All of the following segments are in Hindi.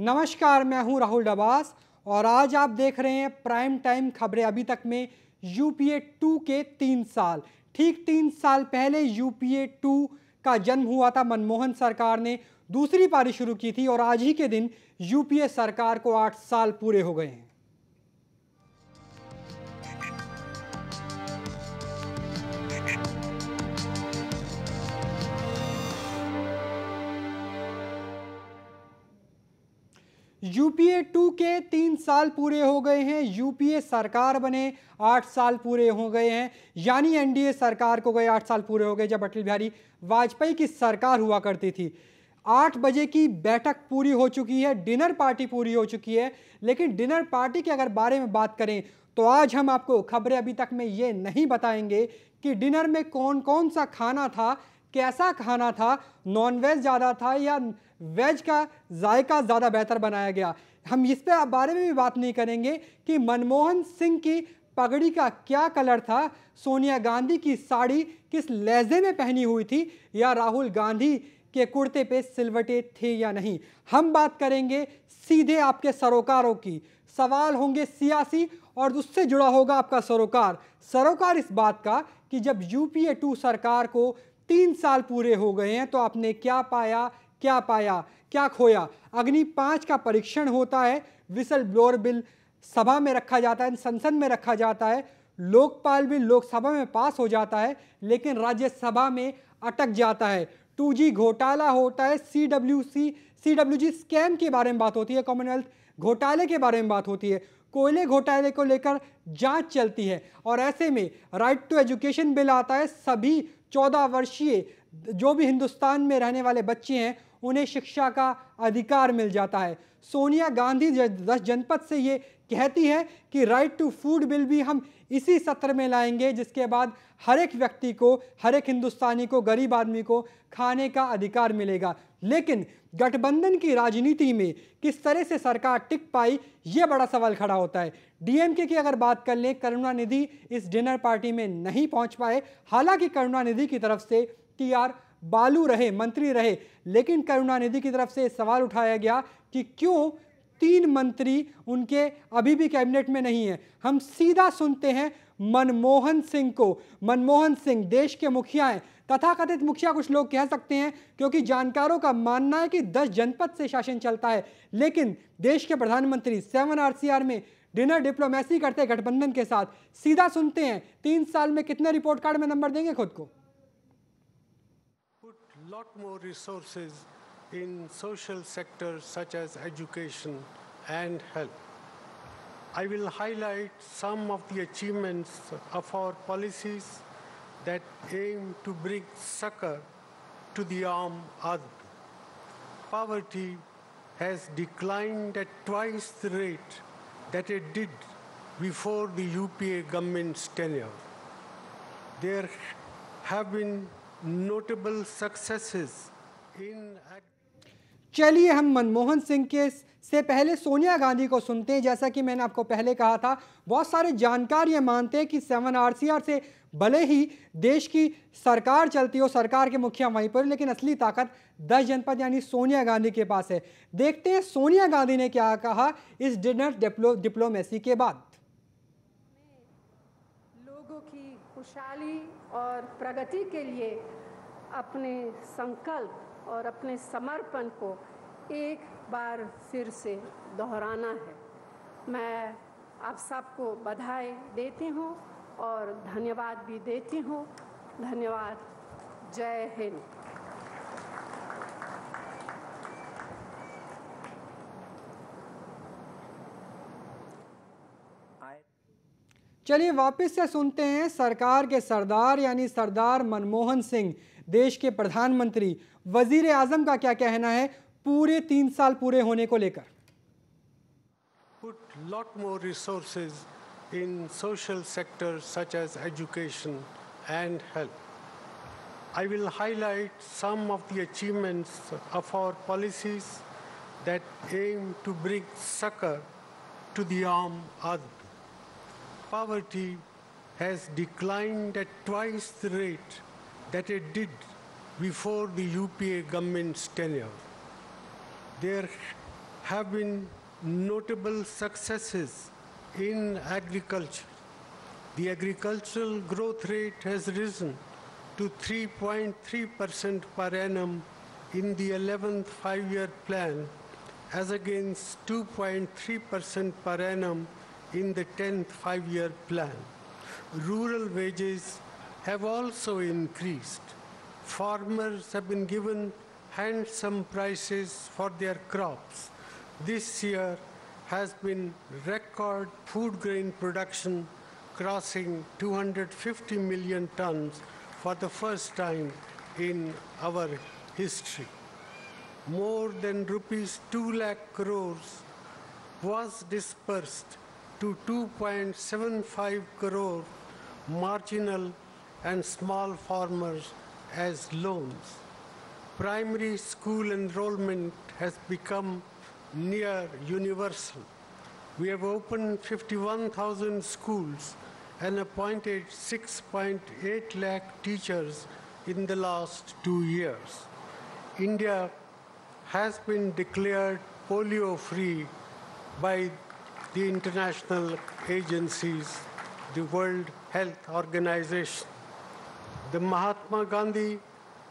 नमस्कार, मैं हूं राहुल डबास और आज आप देख रहे हैं प्राइम टाइम खबरें। अभी तक में यूपीए 2 के 3 साल, ठीक 3 साल पहले यूपीए 2 का जन्म हुआ था। मनमोहन सरकार ने दूसरी पारी शुरू की थी और आज ही के दिन यूपीए सरकार को 8 साल पूरे हो गए हैं। यूपीए 2 के 3 साल पूरे हो गए हैं। यूपीए सरकार बने 8 साल पूरे हो गए हैं, यानी एनडीए सरकार को गए 8 साल पूरे हो गए जब अटल बिहारी वाजपेयी की सरकार हुआ करती थी। 8 बजे की बैठक पूरी हो चुकी है, डिनर पार्टी पूरी हो चुकी है। लेकिन डिनर पार्टी के अगर बारे में बात करें तो आज हम आपको खबरें अभी तक में ये नहीं बताएंगे कि डिनर में कौन कौन सा खाना था, कैसा खाना था, नॉनवेज ज़्यादा था या वेज का जायका ज़्यादा बेहतर बनाया गया। हम इस पे बारे में भी बात नहीं करेंगे कि मनमोहन सिंह की पगड़ी का क्या कलर था, सोनिया गांधी की साड़ी किस लहजे में पहनी हुई थी या राहुल गांधी के कुर्ते पे सिलवटे थे या नहीं। हम बात करेंगे सीधे आपके सरोकारों की। सवाल होंगे सियासी और उससे जुड़ा होगा आपका सरोकार इस बात का कि जब यूपीए 2 सरकार को 3 साल पूरे हो गए हैं तो आपने क्या पाया, क्या खोया। अग्नि 5 का परीक्षण होता है, विसल ब्लोअर बिल सभा में रखा जाता है, संसद में रखा जाता है, लोकपाल बिल लोकसभा में पास हो जाता है लेकिन राज्यसभा में अटक जाता है। 2G घोटाला होता है, CWG स्कैम के बारे में बात होती है, कॉमनवेल्थ घोटाले के बारे में बात होती है, कोयले घोटाले को लेकर जांच चलती है और ऐसे में राइट टू एजुकेशन बिल आता है। सभी 14 वर्षीय जो भी हिंदुस्तान में रहने वाले बच्चे हैं उन्हें शिक्षा का अधिकार मिल जाता है। सोनिया गांधी 10 जनपद से ये कहती है कि राइट टू फूड बिल भी हम इसी सत्र में लाएंगे, जिसके बाद हर एक व्यक्ति को, हर एक हिंदुस्तानी को, गरीब आदमी को खाने का अधिकार मिलेगा। लेकिन गठबंधन की राजनीति में किस तरह से सरकार टिक पाई, यह बड़ा सवाल खड़ा होता है। डीएमके की अगर बात कर लें, करुणानिधि इस डिनर पार्टी में नहीं पहुंच पाए। हालांकि करुणानिधि की तरफ से TR बालू रहे, मंत्री रहे, लेकिन करुणानिधि की तरफ से सवाल उठाया गया कि क्यों 3 मंत्री उनके अभी भी कैबिनेट में नहीं है। हम सीधा सुनते हैं मनमोहन सिंह को। मनमोहन सिंह देश के मुखिया हैं, तथाकथित मुखिया कुछ लोग कह सकते हैं, क्योंकि जानकारों का मानना है कि 10 जनपद से शासन चलता है। लेकिन देश के प्रधानमंत्री 7 RCR में डिनर डिप्लोमेसी करते हैं गठबंधन के साथ। सीधा सुनते हैं 3 साल में कितने रिपोर्ट कार्ड में नंबर देंगे खुद को। Lot more resources in social sectors such as education and health. I will highlight some of the achievements of our policies that aim to bring succor to the armed admi. Poverty has declined at twice the rate that it did before the UPA government's tenure. There have been notable successes in. चलिए हम मनमोहन सिंह के से पहले सोनिया गांधी को सुनते हैं। जैसा कि मैंने आपको पहले कहा था, बहुत सारे जानकार ये मानते हैं कि 7 RCR से भले ही देश की सरकार चलती हो, सरकार के मुखिया वहीं पर, लेकिन असली ताकत 10 जनपद यानी सोनिया गांधी के पास है। देखते हैं सोनिया गांधी ने क्या कहा इस डिनर डिप्लोमेसी के बाद। लोगों की खुशहाली और प्रगति के लिए अपने संकल्प और अपने समर्पण को एक बार फिर से दोहराना है। मैं आप सबको बधाई देती हूँ और धन्यवाद भी देती हूँ। धन्यवाद। जय हिंद। चलिए वापस से सुनते हैं सरकार के सरदार यानी सरदार मनमोहन सिंह, देश के प्रधानमंत्री, वजीर आजम का क्या कहना है पूरे 3 साल पूरे होने को लेकर। Put lot more resources in social sectors such as education and health. I will highlight some of the achievements of our policies that aim to bring succor to the armed admi. Poverty has declined at twice the rate that it did before the UPA government's tenure. There have been notable successes in agriculture. The agricultural growth rate has risen to 3.3% per annum in the 11th five-year plan, as against 2.3% per annum in the 10th five-year plan. Rural wages have also increased. Farmers have been given handsome prices for their crops. This year has been record food grain production, crossing 250 million tons for the first time in our history. More than rupees 2 lakh crores was dispersed to 2.75 crore marginal and small farmers as loans. Primary school enrollment has become near universal. We have opened 51,000 schools and appointed 6.8 lakh teachers in the last 2 years. India has been declared polio-free by the international agencies, the World Health Organization. The Mahatma Gandhi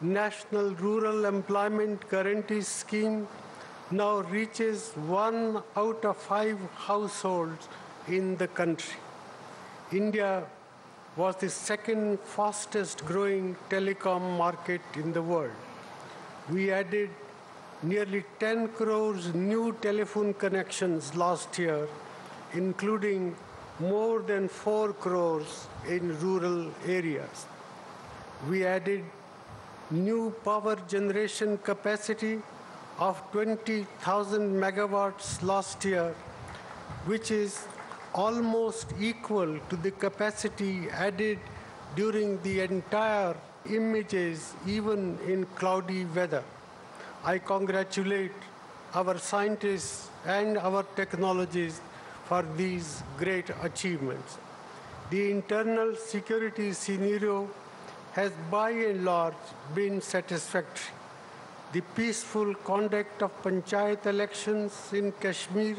National Rural Employment Guarantee Scheme now reaches 1 out of 5 households in the country. India was the second fastest growing telecom market in the world. We added nearly 10 crores new telephone connections last year, including more than 4 crores in rural areas. We added new power generation capacity of 20,000 megawatts last year, which is almost equal to the capacity added during the entire images, even in cloudy weather. I congratulate our scientists and our technologists for these great achievements. The internal security scenario has by and large been satisfactory. The peaceful conduct of panchayat elections in Kashmir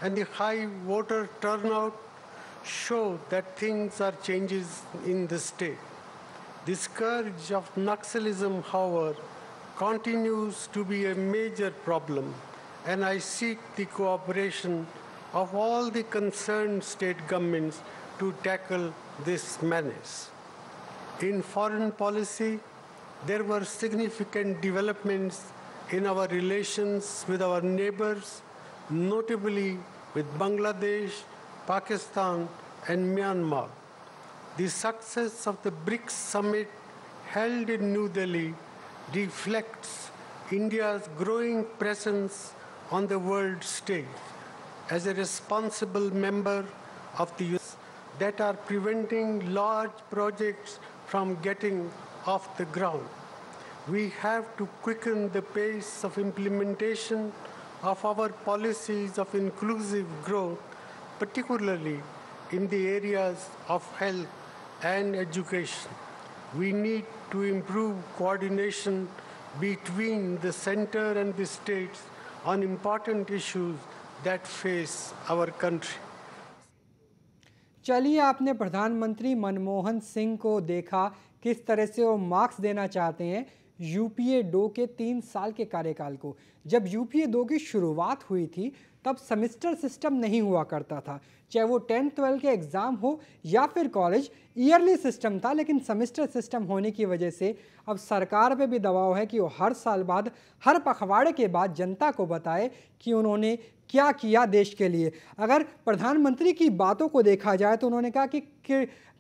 and the high voter turnout show that things are changing in the state. The scourge of Naxalism, however, continues to be a major problem, and I seek the cooperation of all the concerned state governments to tackle this menace. In foreign policy, there were significant developments in our relations with our neighbors, notably with Bangladesh, Pakistan, and Myanmar. The success of the BRICS summit held in New Delhi reflects India's growing presence on the world stage as a responsible member of the US that are preventing large projects from getting off the ground. We have to quicken the pace of implementation of our policies of inclusive growth, particularly in the areas of health and education. We need to improve coordination between the center and the states on important issues that face our country. चलिए, आपने प्रधानमंत्री मनमोहन सिंह को देखा किस तरह से वो मार्क्स देना चाहते हैं यूपीए 2 के 3 साल के कार्यकाल को। जब यूपीए 2 की शुरुआत हुई थी तब सेमेस्टर सिस्टम नहीं हुआ करता था, चाहे वो 10th-12 के एग्ज़ाम हो या फिर कॉलेज, ईयरली सिस्टम था। लेकिन सेमेस्टर सिस्टम होने की वजह से अब सरकार पे भी दबाव है कि वो हर साल बाद, हर पखवाड़े के बाद जनता को बताए कि उन्होंने क्या किया देश के लिए। अगर प्रधानमंत्री की बातों को देखा जाए तो उन्होंने कहा कि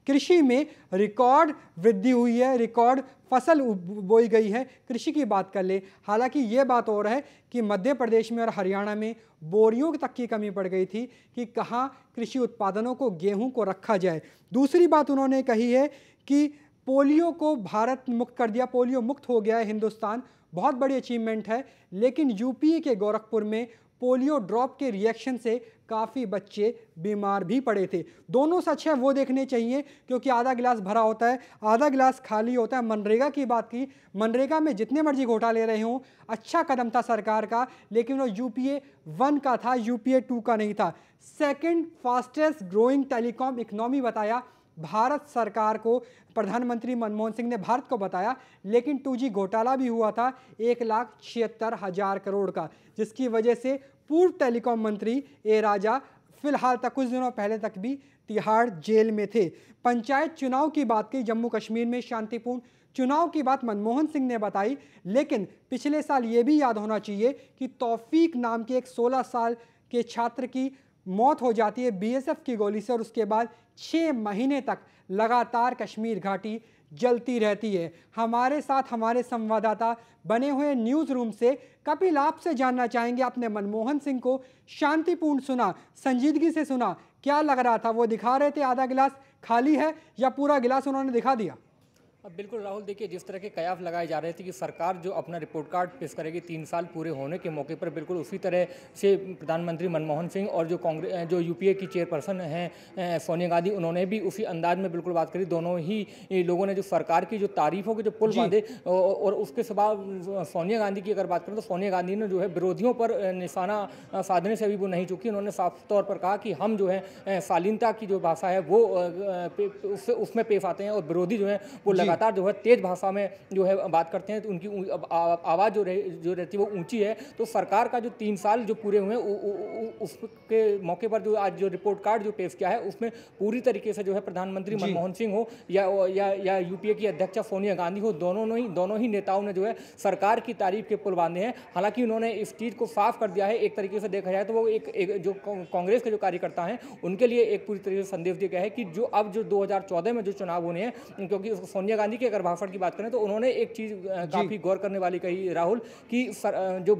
कृषि में रिकॉर्ड वृद्धि हुई है, रिकॉर्ड फसल बोई गई है। कृषि की बात कर ले, हालांकि ये बात और है कि मध्य प्रदेश में और हरियाणा में बोरियों तक की कमी पड़ गई थी कि कहाँ कृषि उत्पादनों को, गेहूं को रखा जाए। दूसरी बात उन्होंने कही है कि पोलियो को भारत मुक्त कर दिया, पोलियो मुक्त हो गया है हिंदुस्तान, बहुत बड़ी अचीवमेंट है। लेकिन यूपी के गोरखपुर में पोलियो ड्रॉप के रिएक्शन से काफ़ी बच्चे बीमार भी पड़े थे। दोनों सच है वो देखने चाहिए, क्योंकि आधा गिलास भरा होता है, आधा गिलास खाली होता है। मनरेगा की बात की, मनरेगा में जितने मर्जी घोटाले रहे हों, अच्छा कदम था सरकार का, लेकिन वो यूपीए 1 का था, यूपीए 2 का नहीं था। Second fastest growing telecom economy बताया भारत सरकार को, प्रधानमंत्री मनमोहन सिंह ने भारत को बताया, लेकिन 2G घोटाला भी हुआ था 1,76,000 करोड़ का, जिसकी वजह से पूर्व टेलीकॉम मंत्री ए राजा फिलहाल तक कुछ दिनों पहले तक भी तिहाड़ जेल में थे। पंचायत चुनाव की बात की, जम्मू कश्मीर में शांतिपूर्ण चुनाव की बात मनमोहन सिंह ने बताई, लेकिन पिछले साल ये भी याद होना चाहिए कि तौफीक नाम के एक 16 साल के छात्र की मौत हो जाती है बीएसएफ की गोली से, और उसके बाद 6 महीने तक लगातार कश्मीर घाटी जलती रहती है। हमारे साथ हमारे संवाददाता बने हुए न्यूज़ रूम से कपिल, आपसे जानना चाहेंगे, आपने मनमोहन सिंह को शांतिपूर्ण सुना, संजीदगी से सुना, क्या लग रहा था? वो दिखा रहे थे आधा गिलास खाली है या पूरा गिलास उन्होंने दिखा दिया? अब बिल्कुल राहुल, देखिए जिस तरह के कयास लगाए जा रहे थे कि सरकार जो अपना रिपोर्ट कार्ड पेश करेगी 3 साल पूरे होने के मौके पर, बिल्कुल उसी तरह से प्रधानमंत्री मनमोहन सिंह और जो यूपीए की चेयरपर्सन हैं सोनिया गांधी, उन्होंने भी उसी अंदाज में बिल्कुल बात करी। दोनों ही लोगों ने जो सरकार की जो तारीफों के जो पुल बांधे, और उसके सिवा सोनिया गांधी की अगर बात करें तो सोनिया गांधी ने जो है विरोधियों पर निशाना साधने से भी वो नहीं चुकी। उन्होंने साफ तौर पर कहा कि हम जो है शालीनता की जो भाषा है वो उसमें पेश आते हैं, और विरोधी जो है वो लगातार जो है तेज भाषा में जो है बात करते हैं, तो उनकी आवाज़ जो रहती है वो ऊंची है। तो सरकार का जो 3 साल जो पूरे हुए उसके मौके पर जो आज जो रिपोर्ट कार्ड जो पेश किया है, उसमें पूरी तरीके से जो है प्रधानमंत्री मनमोहन सिंह हो या यूपीए की अध्यक्षा सोनिया गांधी हो, दोनों ही नेताओं ने जो है सरकार की तारीफ के पुल बांधे हैं। हालांकि उन्होंने इस चीज़ को साफ कर दिया है, एक तरीके से देखा जाए तो वो एक जो कांग्रेस के जो कार्यकर्ता हैं उनके लिए एक पूरी तरीके से संदेश दिया गया है कि जो अब जो 2014 में जो चुनाव होने हैं, क्योंकि सोनिया गांधी के अगर भाषण की बात करें तो उन्होंने एक चीज़ काफ़ी गौर करने वाली कही राहुल, कि जो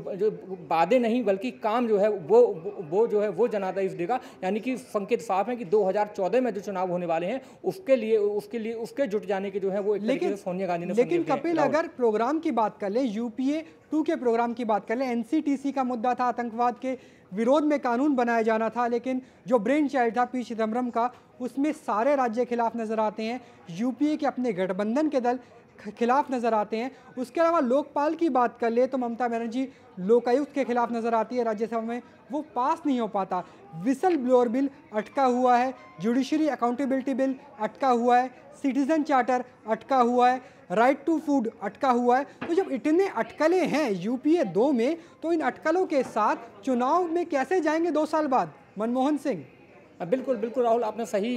वादे नहीं बल्कि काम जो है वो जो है वो जनादेश देगा। यानी कि संकेत साफ है कि 2014 में जो चुनाव होने वाले हैं उसके जुट जाने के जो है वो एक तरीके से सोनिया गांधी ने। लेकिन कपिल, अगर प्रोग्राम की बात कर लें, यूपीए 2 के प्रोग्राम की बात कर लें, एनसीटीसी का मुद्दा था, आतंकवाद के विरोध में कानून बनाया जाना था, लेकिन जो ब्रेन चाइल्ड था पी चिदम्बरम का, उसमें सारे राज्य खिलाफ नजर आते हैं, यूपीए के अपने गठबंधन के दल खिलाफ नजर आते हैं। उसके अलावा लोकपाल की बात कर ले तो ममता बनर्जी लोकायुक्त के खिलाफ नजर आती है, राज्यसभा में वो पास नहीं हो पाता। विसल ब्लोअर बिल अटका हुआ है, जुडिशरी अकाउंटेबिलिटी बिल अटका हुआ है, सिटीजन चार्टर अटका हुआ है, राइट टू फूड अटका हुआ है। तो जब इतने अटकलें हैं यूपीए 2 में, तो इन अटकलों के साथ चुनाव में कैसे जाएंगे 2 साल बाद मनमोहन सिंह? बिल्कुल राहुल, आपने सही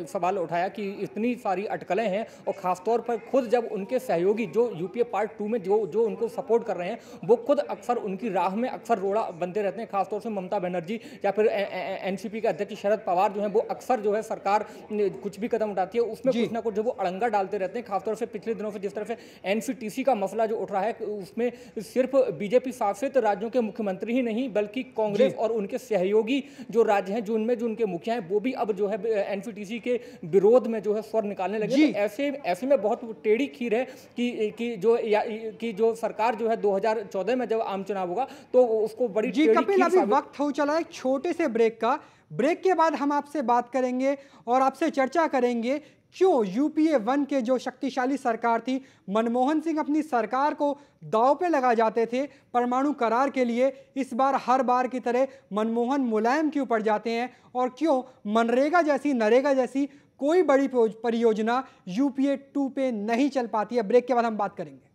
सवाल उठाया कि इतनी सारी अटकलें हैं, और ख़ासतौर पर खुद जब उनके सहयोगी जो यूपीए पार्ट 2 में जो उनको सपोर्ट कर रहे हैं, वो खुद अक्सर उनकी राह में अक्सर रोड़ा बनते रहते हैं। खासतौर से ममता बनर्जी या फिर एनसीपी के अध्यक्ष शरद पवार जो हैं, वो अक्सर जो है सरकार कुछ भी कदम उठाती है उसमें कुछ ना कुछ जो वो अड़ंगा डालते रहते हैं। खासतौर से पिछले दिनों से जिस तरह से एनसीटीसी का मसला जो उठ रहा है, उसमें सिर्फ बीजेपी शासित राज्यों के मुख्यमंत्री ही नहीं बल्कि कांग्रेस और उनके सहयोगी जो राज्य हैं, जो उनके मुखिया हैं, वो भी अब जो है एनसीटीसी के विरोध में जो है स्वर निकालने लगे। तो ऐसे में बहुत टेढ़ी खीर है कि जो सरकार जो है 2014 में जब आम चुनाव होगा तो उसको बड़ी टेढ़ी कपिल, अभी वक्त हो चला है छोटे से ब्रेक का। ब्रेक के बाद हम आपसे बात करेंगे और आपसे चर्चा करेंगे क्यों यूपीए 1 के जो शक्तिशाली सरकार थी, मनमोहन सिंह अपनी सरकार को दांव पे लगा जाते थे परमाणु करार के लिए, इस बार हर बार की तरह मनमोहन मुलायम क्यों पड़ जाते हैं, और क्यों मनरेगा जैसी नरेगा जैसी कोई बड़ी परियोजना यूपीए 2 पे नहीं चल पाती है। ब्रेक के बाद हम बात करेंगे।